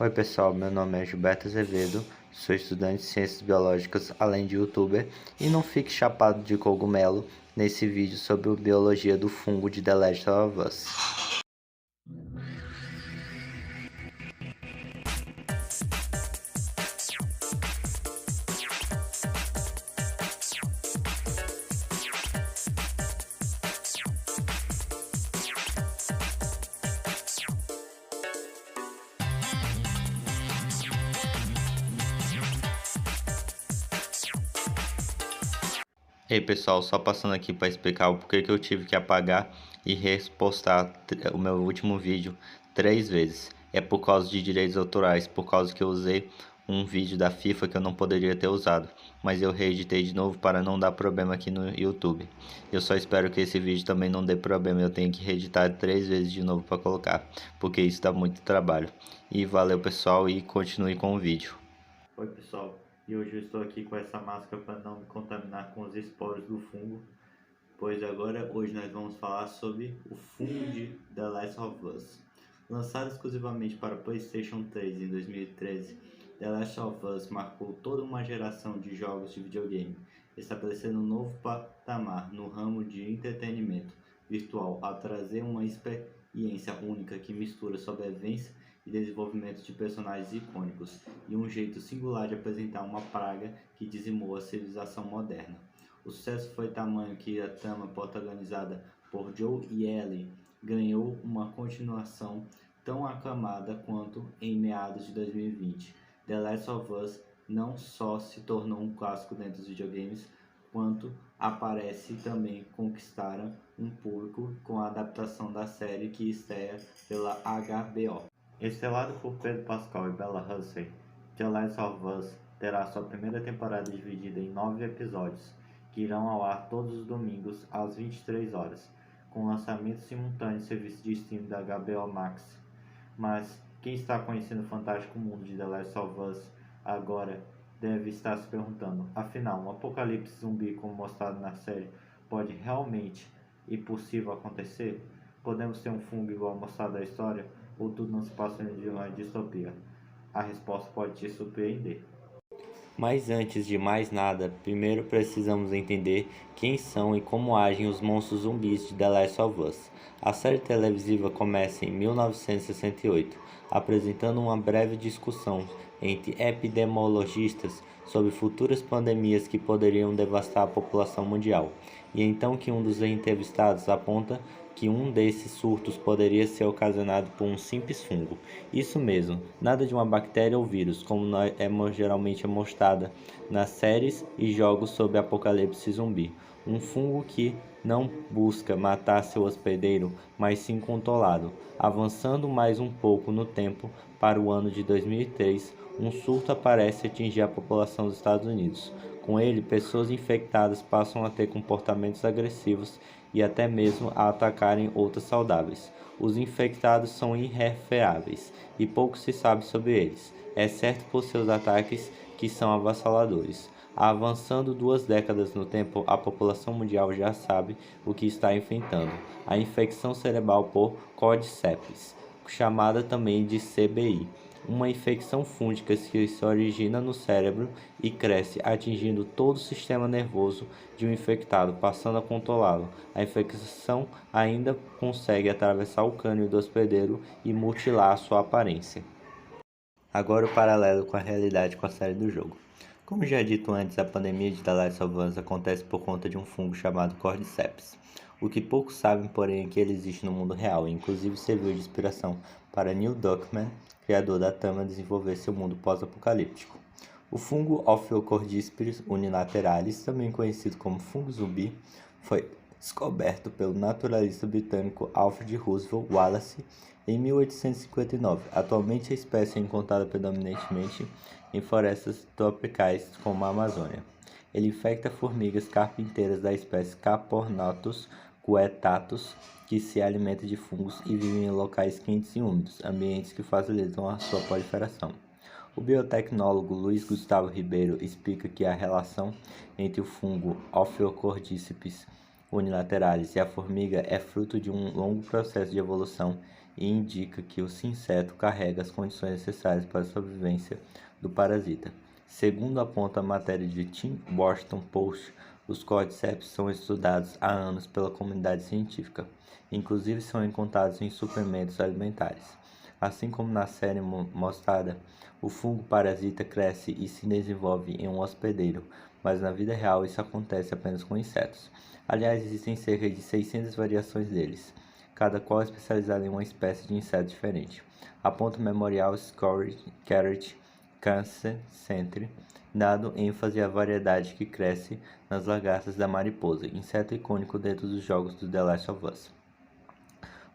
Oi pessoal, meu nome é Gilberto Azevedo, sou estudante de Ciências Biológicas, além de youtuber, e não fique chapado de cogumelo nesse vídeo sobre a biologia do fungo de The Last of Us. Ei pessoal, só passando aqui para explicar o porquê que eu tive que apagar e repostar o meu último vídeo 3 vezes. É por causa de direitos autorais, por causa que eu usei um vídeo da FIFA que eu não poderia ter usado, mas eu reeditei de novo para não dar problema aqui no YouTube. Eu só espero que esse vídeo também não dê problema, eu tenho que reeditar 3 vezes de novo para colocar, porque isso dá muito trabalho. E valeu pessoal, e continue com o vídeo. Oi pessoal, e hoje eu estou aqui com essa máscara para não me contaminar com os esporos do fungo, pois hoje nós vamos falar sobre o fungo de The Last of Us. Lançado exclusivamente para PlayStation 3 em 2013, The Last of Us marcou toda uma geração de jogos de videogame, estabelecendo um novo patamar no ramo de entretenimento virtual ao trazer uma experiência única que mistura sobrevivência e desenvolvimento de personagens icônicos e um jeito singular de apresentar uma praga que dizimou a civilização moderna. O sucesso foi tamanho que a trama protagonizada por Joel e Ellie ganhou uma continuação tão aclamada quanto em meados de 2020. The Last of Us não só se tornou um clássico dentro dos videogames, quanto aparece também conquistaram um público com a adaptação da série que estreia pela HBO. Estrelado por Pedro Pascal e Bella Ramsey, The Last of Us terá sua primeira temporada dividida em 9 episódios, que irão ao ar todos os domingos às 23 horas, com lançamento simultâneo no serviço de streaming da HBO Max. Mas quem está conhecendo o fantástico mundo de The Last of Us agora deve estar se perguntando, afinal, um apocalipse zumbi como mostrado na série pode realmente e possível acontecer? Podemos ter um fungo igual mostrado na história? Ou tudo não se passa de uma distopia? A resposta pode te surpreender. Mas antes de mais nada, primeiro precisamos entender quem são e como agem os monstros zumbis de The Last of Us. A série televisiva começa em 1968, apresentando uma breve discussão entre epidemiologistas sobre futuras pandemias que poderiam devastar a população mundial. E então que um dos entrevistados aponta que um desses surtos poderia ser ocasionado por um simples fungo. Isso mesmo, nada de uma bactéria ou vírus, como geralmente mostrada nas séries e jogos sobre apocalipse zumbi. Um fungo que não busca matar seu hospedeiro, mas sim controlá-lo. Avançando mais um pouco no tempo, para o ano de 2003, um surto aparece e atingir a população dos Estados Unidos. Com ele, pessoas infectadas passam a ter comportamentos agressivos e até mesmo a atacarem outras saudáveis. Os infectados são irrefreáveis e pouco se sabe sobre eles, exceto por seus ataques que são avassaladores. Avançando 2 décadas no tempo, a população mundial já sabe o que está enfrentando: a infecção cerebral por Cordyceps, chamada também de CBI. Uma infecção fúngica que se origina no cérebro e cresce, atingindo todo o sistema nervoso de um infectado, passando a controlá-lo. A infecção ainda consegue atravessar o crânio do hospedeiro e mutilar a sua aparência. Agora o paralelo com a realidade com a série do jogo. Como já dito antes, a pandemia de The Last of Us acontece por conta de um fungo chamado Cordyceps. O que poucos sabem, porém, é que ele existe no mundo real e inclusive serviu de inspiração para Neil Druckmann, criador da trama, desenvolver seu mundo pós-apocalíptico. O fungo Ophiocordyceps unilateralis, também conhecido como fungo zumbi, foi descoberto pelo naturalista britânico Alfred Russel Wallace em 1859. Atualmente a espécie é encontrada predominantemente em florestas tropicais como a Amazônia. Ele infecta formigas carpinteiras da espécie Capornatus guttatus, que se alimenta de fungos e vive em locais quentes e úmidos, ambientes que facilitam a sua proliferação. O biotecnólogo Luiz Gustavo Ribeiro explica que a relação entre o fungo Ophiocordyceps unilateralis e a formiga é fruto de um longo processo de evolução e indica que o inseto carrega as condições necessárias para a sobrevivência do parasita. Segundo aponta a matéria de Tim Washington Post, os cordyceps são estudados há anos pela comunidade científica, inclusive são encontrados em suplementos alimentares. Assim como na série mostrada, o fungo parasita cresce e se desenvolve em um hospedeiro, mas na vida real isso acontece apenas com insetos. Aliás, existem cerca de 600 variações deles, cada qual especializada em uma espécie de inseto diferente. Aponta o Memorial Scored Carrot Cancer Center, dado ênfase à variedade que cresce nas lagartas da mariposa, inseto icônico dentro dos jogos do The Last of Us.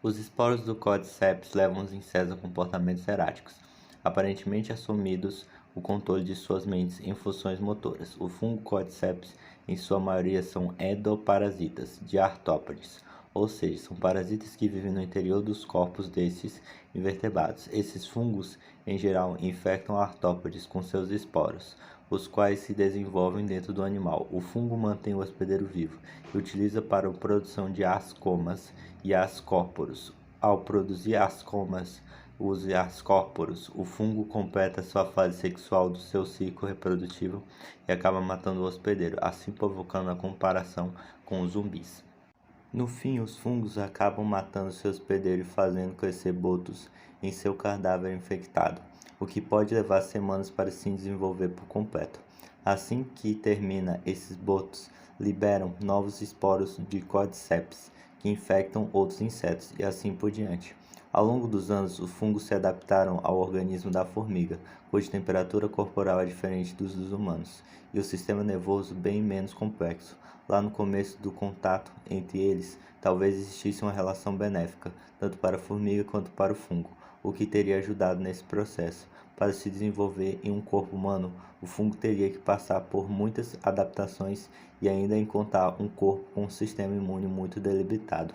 Os esporos do Cordyceps levam os insetos a comportamentos erráticos, aparentemente assumidos o controle de suas mentes em funções motoras. O fungo Cordyceps, em sua maioria, são endoparasitas de artrópodes, ou seja, são parasitas que vivem no interior dos corpos desses invertebrados. Esses fungos, em geral, infectam artrópodes com seus esporos, os quais se desenvolvem dentro do animal. O fungo mantém o hospedeiro vivo e utiliza para a produção de ascomas e ascóporos. Ao produzir ascomas e ascóporos, o fungo completa sua fase sexual do seu ciclo reprodutivo e acaba matando o hospedeiro, assim provocando a comparação com os zumbis. No fim, os fungos acabam matando seu hospedeiro e fazendo crescer botos em seu cadáver infectado, o que pode levar semanas para se desenvolver por completo. Assim que termina, esses botos liberam novos esporos de cordyceps, que infectam outros insetos, e assim por diante. Ao longo dos anos, os fungos se adaptaram ao organismo da formiga, cuja temperatura corporal é diferente dos humanos, e o sistema nervoso bem menos complexo. Lá no começo do contato entre eles, talvez existisse uma relação benéfica, tanto para a formiga quanto para o fungo, o que teria ajudado nesse processo. Para se desenvolver em um corpo humano, o fungo teria que passar por muitas adaptações e ainda encontrar um corpo com um sistema imune muito debilitado.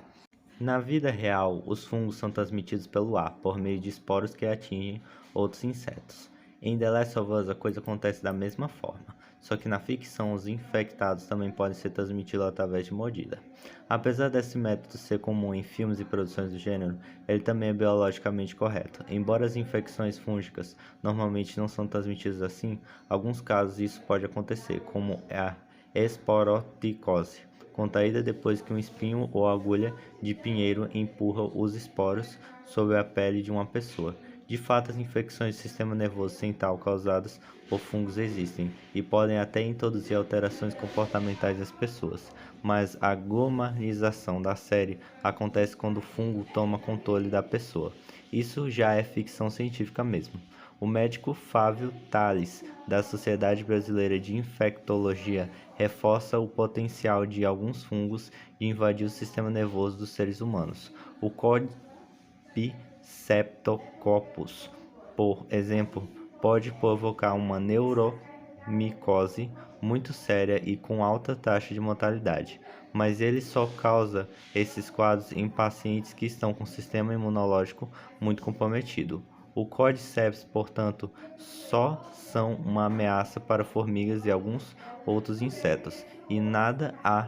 Na vida real, os fungos são transmitidos pelo ar, por meio de esporos que atingem outros insetos. Em The Last of Us, a coisa acontece da mesma forma, só que na ficção os infectados também podem ser transmitidos através de mordida. Apesar desse método ser comum em filmes e produções do gênero, ele também é biologicamente correto. Embora as infecções fúngicas normalmente não são transmitidas assim, em alguns casos isso pode acontecer, como a esporoticose, contraída depois que um espinho ou agulha de pinheiro empurra os esporos sobre a pele de uma pessoa. De fato, as infecções do sistema nervoso central causadas por fungos existem e podem até introduzir alterações comportamentais nas pessoas, mas a gomanização da série acontece quando o fungo toma controle da pessoa. Isso já é ficção científica mesmo. O médico Fávio Tales, da Sociedade Brasileira de Infectologia, reforça o potencial de alguns fungos de invadir o sistema nervoso dos seres humanos. O Cordyceptococcus, por exemplo, pode provocar uma neuromicose muito séria e com alta taxa de mortalidade, mas ele só causa esses quadros em pacientes que estão com o sistema imunológico muito comprometido. O Cordyceps, portanto, só são uma ameaça para formigas e alguns outros insetos, e nada há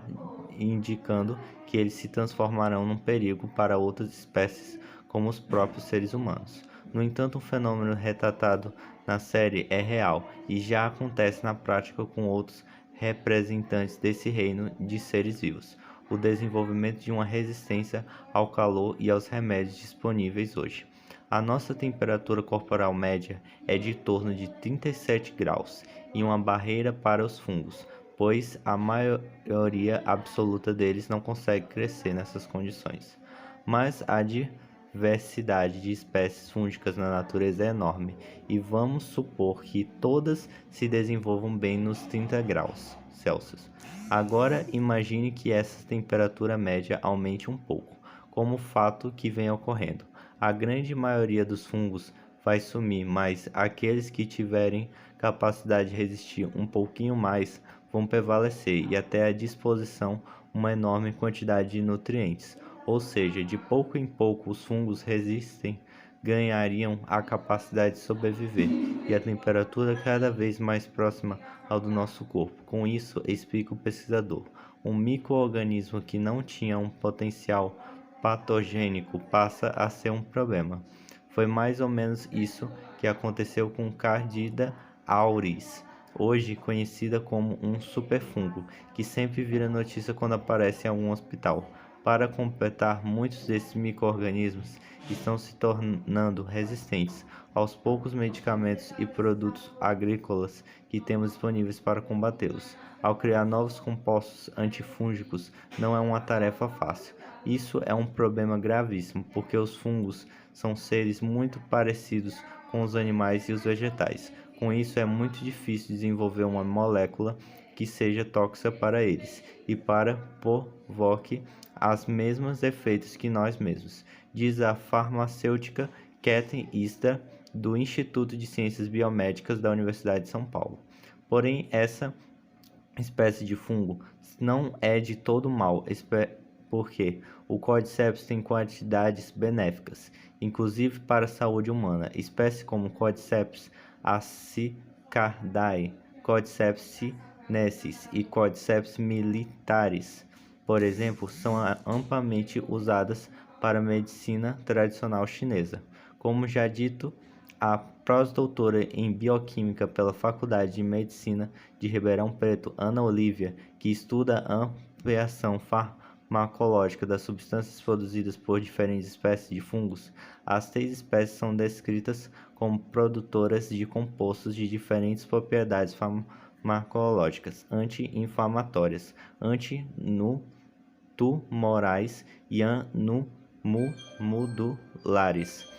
indicando que eles se transformarão num perigo para outras espécies como os próprios seres humanos. No entanto, um fenômeno retratado na série é real e já acontece na prática com outros representantes desse reino de seres vivos: o desenvolvimento de uma resistência ao calor e aos remédios disponíveis hoje. A nossa temperatura corporal média é de torno de 37 graus e uma barreira para os fungos, pois a maioria absoluta deles não consegue crescer nessas condições. Mas a diversidade de espécies fúngicas na natureza é enorme e vamos supor que todas se desenvolvam bem nos 30 graus Celsius. Agora imagine que essa temperatura média aumente um pouco, como o fato que vem ocorrendo. A grande maioria dos fungos vai sumir, mas aqueles que tiverem capacidade de resistir um pouquinho mais vão prevalecer e até à disposição uma enorme quantidade de nutrientes. Ou seja, de pouco em pouco os fungos resistem ganhariam a capacidade de sobreviver e a temperatura cada vez mais próxima ao do nosso corpo. Com isso, explica o pesquisador, um micro-organismo que não tinha um potencial patogênico passa a ser um problema. Foi mais ou menos isso que aconteceu com Candida auris, hoje conhecida como um superfungo, que sempre vira notícia quando aparece em algum hospital. Para completar, muitos desses micro-organismos estão se tornando resistentes aos poucos medicamentos e produtos agrícolas que temos disponíveis para combatê-los. Ao criar novos compostos antifúngicos, não é uma tarefa fácil. Isso é um problema gravíssimo, porque os fungos são seres muito parecidos com os animais e os vegetais. Com isso, é muito difícil desenvolver uma molécula que seja tóxica para eles e para provoque os mesmos efeitos que nós mesmos, diz a farmacêutica Kathleen Istar, do Instituto de Ciências Biomédicas da Universidade de São Paulo. Porém, essa espécie de fungo não é de todo mal, porque o Cordyceps tem quantidades benéficas, inclusive para a saúde humana. Espécies como Cordyceps acicardai, Cordyceps sinensis e Cordyceps militaris, por exemplo, são amplamente usadas para a medicina tradicional chinesa. Como já dito, a pós-doutora em Bioquímica pela Faculdade de Medicina de Ribeirão Preto, Ana Olívia, que estuda a ampliação farmacológica das substâncias produzidas por diferentes espécies de fungos, as 3 espécies são descritas como produtoras de compostos de diferentes propriedades farmacológicas, anti-inflamatórias, anti-tumorais e anomodulares,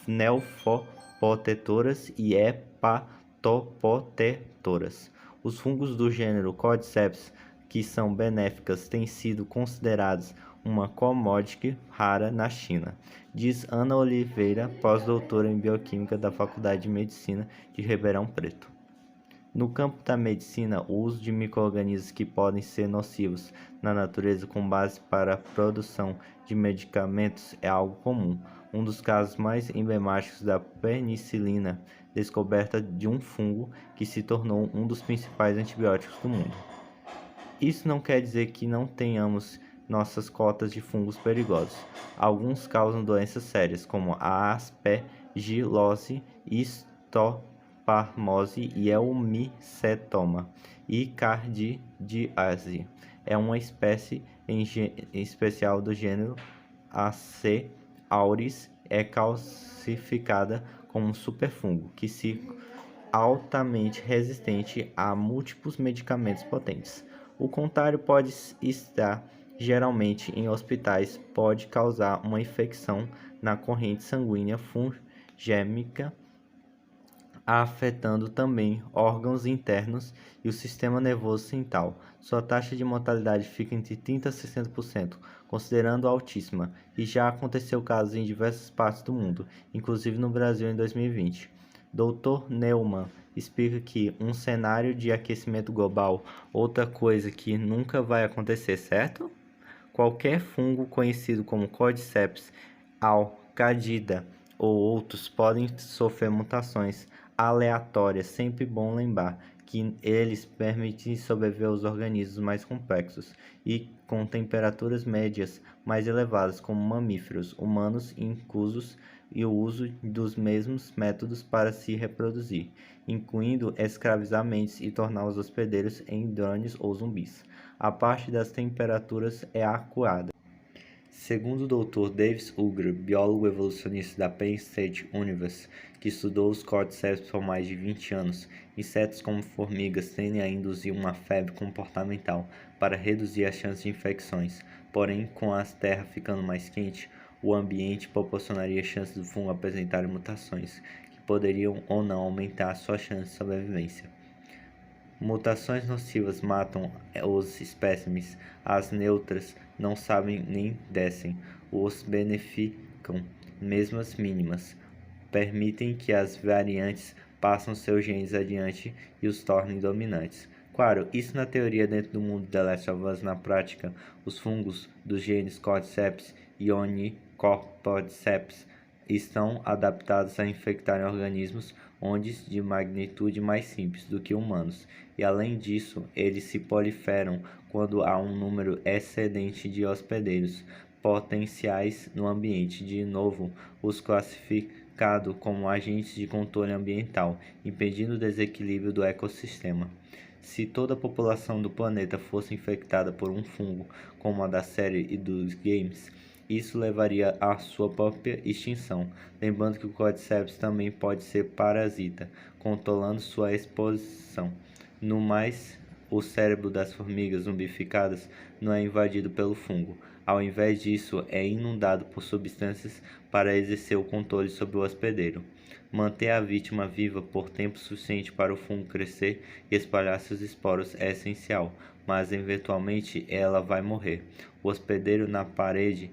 nefroprotetoras e hepatoprotetoras. Os fungos do gênero Cordyceps, que são benéficas, têm sido considerados uma commodity rara na China, diz Ana Oliveira, pós-doutora em Bioquímica da Faculdade de Medicina de Ribeirão Preto. No campo da medicina, o uso de micro-organismos que podem ser nocivos na natureza com base para a produção de medicamentos é algo comum. Um dos casos mais emblemáticos da penicilina, descoberta de um fungo que se tornou um dos principais antibióticos do mundo. Isso não quer dizer que não tenhamos nossas cotas de fungos perigosos. Alguns causam doenças sérias, como a aspergilose, histoparmose e eumicetoma, e cardíase. É uma espécie em especial do gênero AC auris, é classificada como um superfungo, que se altamente resistente a múltiplos medicamentos potentes. O contrário pode estar geralmente em hospitais, pode causar uma infecção na corrente sanguínea fungêmica, afetando também órgãos internos e o sistema nervoso central. Sua taxa de mortalidade fica entre 30% a 60%, considerando altíssima, e já aconteceu casos em diversas partes do mundo, inclusive no Brasil em 2020. Dr. Neumann explica que um cenário de aquecimento global, outra coisa que nunca vai acontecer, certo? Qualquer fungo conhecido como Cordyceps, Candida ou outros podem sofrer mutações aleatórias. Sempre bom lembrar que eles permitem sobreviver aos organismos mais complexos e com temperaturas médias mais elevadas, como mamíferos, humanos inclusos, e o uso dos mesmos métodos para se reproduzir, incluindo escravizar mentes e tornar os hospedeiros em drones ou zumbis. A parte das temperaturas é acuada. Segundo o Dr. Davis Uger, biólogo evolucionista da Penn State University, que estudou os cordyceps por mais de 20 anos, insetos como formigas tendem a induzir uma febre comportamental para reduzir as chances de infecções. Porém, com a terra ficando mais quente, o ambiente proporcionaria chances do fungo apresentarem mutações, que poderiam ou não aumentar sua chance de sobrevivência. Mutações nocivas matam os espécimes, as neutras não sabem nem descem, os beneficiam, mesmo as mínimas, permitem que as variantes passem seus genes adiante e os tornem dominantes. Claro, isso na teoria dentro do mundo The Last of Us. Na prática, os fungos dos genes Cordyceps e Onychopodiceps estão adaptados a infectarem organismos onde de magnitude mais simples do que humanos, e além disso, eles se proliferam quando há um número excedente de hospedeiros, potenciais no ambiente, de novo, os classificado como agentes de controle ambiental, impedindo o desequilíbrio do ecossistema. Se toda a população do planeta fosse infectada por um fungo, como a da série e dos games, isso levaria à sua própria extinção. Lembrando que o Cordyceps também pode ser parasita, controlando sua exposição. No mais, o cérebro das formigas zumbificadas não é invadido pelo fungo. Ao invés disso, é inundado por substâncias para exercer o controle sobre o hospedeiro. Manter a vítima viva por tempo suficiente para o fungo crescer e espalhar seus esporos é essencial, mas eventualmente ela vai morrer. O hospedeiro na parede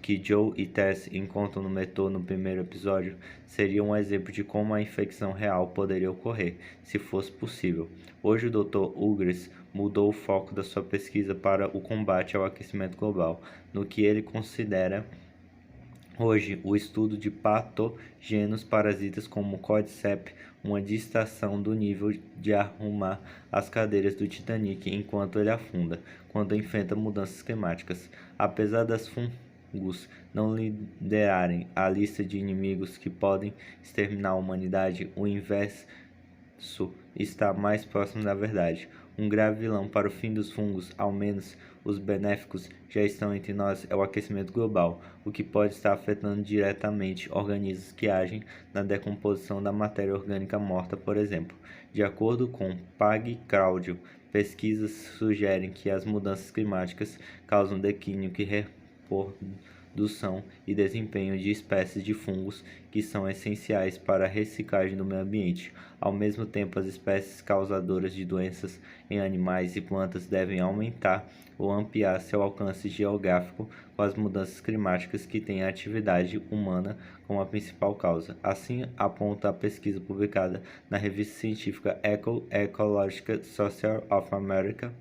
que Joe e Tess encontram no metrô no primeiro episódio seria um exemplo de como a infecção real poderia ocorrer, se fosse possível. Hoje o Dr. Ugres mudou o foco da sua pesquisa para o combate ao aquecimento global, no que ele considera hoje o estudo de patógenos parasitas como Cordyceps, uma distração do nível de arrumar as cadeiras do Titanic enquanto ele afunda, quando enfrenta mudanças climáticas. Apesar das fungos não liderarem a lista de inimigos que podem exterminar a humanidade, o inverso está mais próximo da verdade. Um grave vilão para o fim dos fungos, ao menos os benéficos, já estão entre nós, é o aquecimento global, o que pode estar afetando diretamente organismos que agem na decomposição da matéria orgânica morta, por exemplo. De acordo com Pag Claudio, pesquisas sugerem que as mudanças climáticas causam declínio que reprodução e desempenho de espécies de fungos que são essenciais para a reciclagem do meio ambiente. Ao mesmo tempo, as espécies causadoras de doenças em animais e plantas devem aumentar ou ampliar seu alcance geográfico com as mudanças climáticas que têm a atividade humana como a principal causa. Assim, aponta a pesquisa publicada na revista científica Ecological Society of America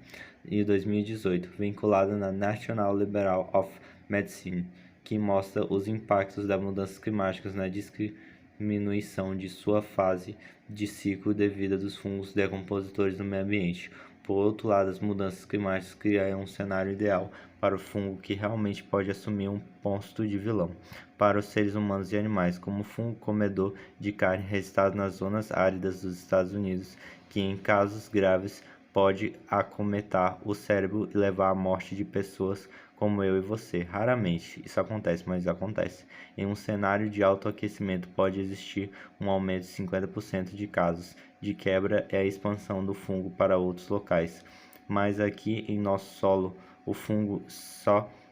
em 2018, vinculada na National Library of Medicine, que mostra os impactos das mudanças climáticas na diminuição de sua fase de ciclo de vida dos fungos decompositores no meio ambiente. Por outro lado, as mudanças climáticas criam um cenário ideal para o fungo que realmente pode assumir um posto de vilão para os seres humanos e animais, como o fungo comedor de carne registrado nas zonas áridas dos Estados Unidos, que em casos graves pode acometer o cérebro e levar à morte de pessoas como eu e você. Raramente isso acontece, mas acontece. Em um cenário de alto aquecimento pode existir um aumento de 50% de casos de quebra e a expansão do fungo para outros locais. Mas aqui em nosso solo, o fungo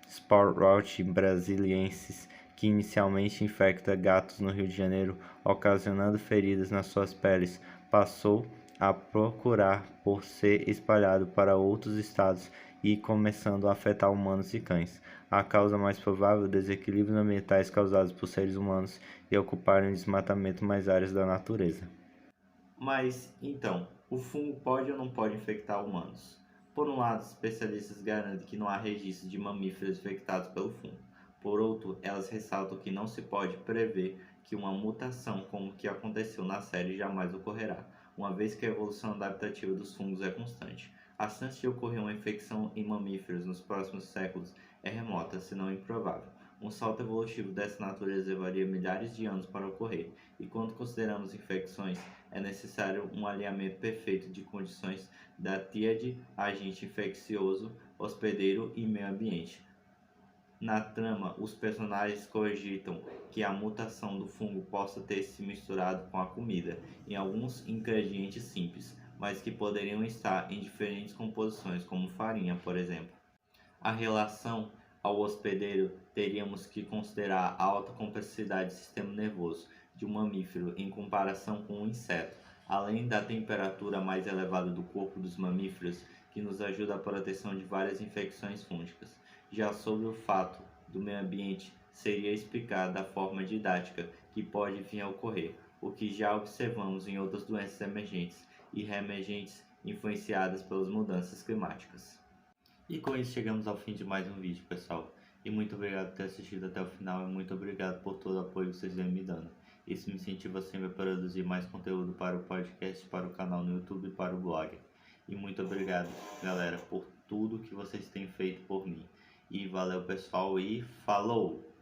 Sporrout brasiliensis, que inicialmente infecta gatos no Rio de Janeiro, ocasionando feridas nas suas peles, passou a procurar por ser espalhado para outros estados e começando a afetar humanos e cães. A causa mais provável: desequilíbrios ambientais causados por seres humanos e ocuparem o desmatamento mais áreas da natureza. Mas, então, o fungo pode ou não pode infectar humanos? Por um lado, especialistas garantem que não há registro de mamíferos infectados pelo fungo. Por outro, elas ressaltam que não se pode prever que uma mutação como o que aconteceu na série jamais ocorrerá, uma vez que a evolução adaptativa dos fungos é constante. A chance de ocorrer uma infecção em mamíferos nos próximos séculos é remota, se não improvável. Um salto evolutivo dessa natureza levaria milhares de anos para ocorrer, e quando consideramos infecções, é necessário um alinhamento perfeito de condições da tríade agente infeccioso, hospedeiro e meio ambiente. Na trama, os personagens cogitam que a mutação do fungo possa ter se misturado com a comida, em alguns ingredientes simples, mas que poderiam estar em diferentes composições, como farinha, por exemplo. A relação ao hospedeiro, teríamos que considerar a alta complexidade do sistema nervoso de um mamífero em comparação com um inseto, além da temperatura mais elevada do corpo dos mamíferos, que nos ajuda à proteção de várias infecções fúngicas. Já sobre o fato do meio ambiente, seria explicado da forma didática que pode vir a ocorrer, o que já observamos em outras doenças emergentes e reemergentes influenciadas pelas mudanças climáticas. E com isso chegamos ao fim de mais um vídeo, pessoal. E muito obrigado por ter assistido até o final e muito obrigado por todo o apoio que vocês vêm me dando. Isso me incentiva sempre a produzir mais conteúdo para o podcast, para o canal no YouTube e para o blog. E muito obrigado, galera, por tudo que vocês têm feito por mim. E valeu, pessoal, e falou!